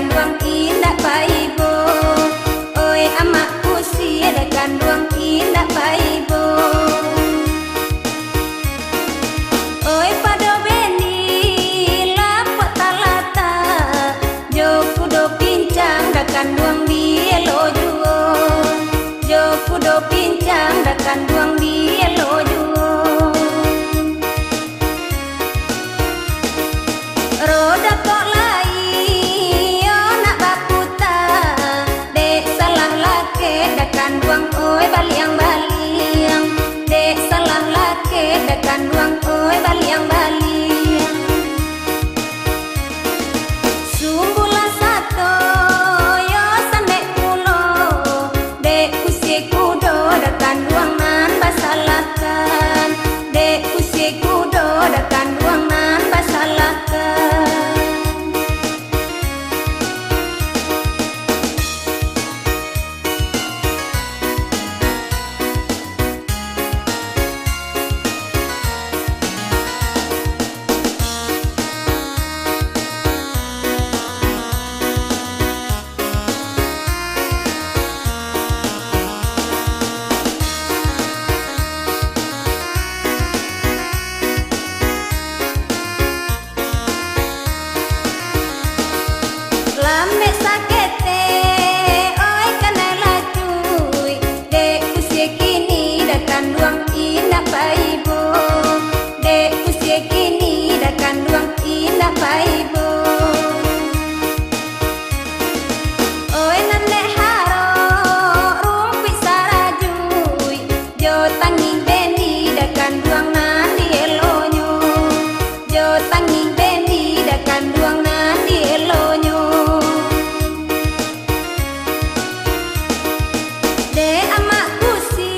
kanduang indah paibo. Oi amakku si ada kanduang indah paibo. Oi pado beni lapot talata, joku do pincang da kanduang di elo juo. Joku do pincang da kanduang di elo juo. Roda kok lai yo nak bakuta, dek salah lake da kanduang oi baliang baliang. Dek salah lake da kanduang oi baliang baliang. Sumbula sato yo sandek pulo, dek kusie kudo da kanduang nan basalakan. Dek kusie kudo da kanduang nan basalakan. Lame sakete oi kanela cuy, dek kusie kini da kanduang indah paibo. Dek kusie kini da kanduang indah paibo. Oi nane haro rumpi sarajuy, jo tangi beni da kanduang nan di elonyo. Jo tangi beni da kanduang nan di elonyo. De amakku si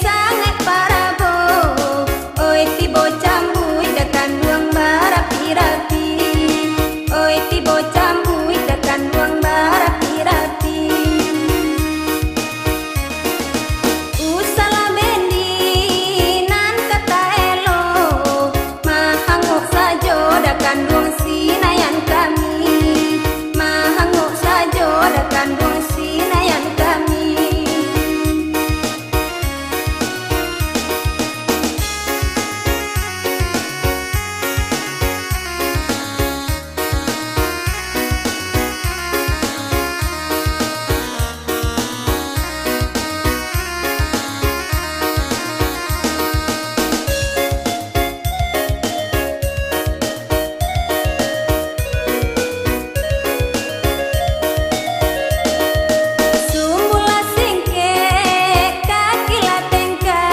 sangat parabo. Oi tibo cambui da kanduang barapi-rapi. Oi tibo cambui da kanduang barapi-rapi. Usala bendi nan kata elo, mahangok sajo da kanduang sinayan kami. Mahangok sajo da kanduang sinayan kami. Sumbula singke kaki latengka,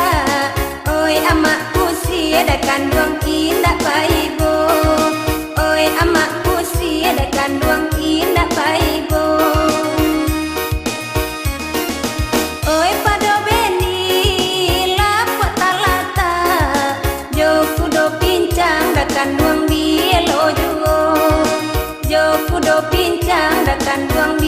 oi amakku si ada kanduang indah paibo. Oi amakku si ada kanduang indah paibo. Oi pado beni lapot talata, joku do pincang da kanduang di elo juo. Joku do pincang da kanduang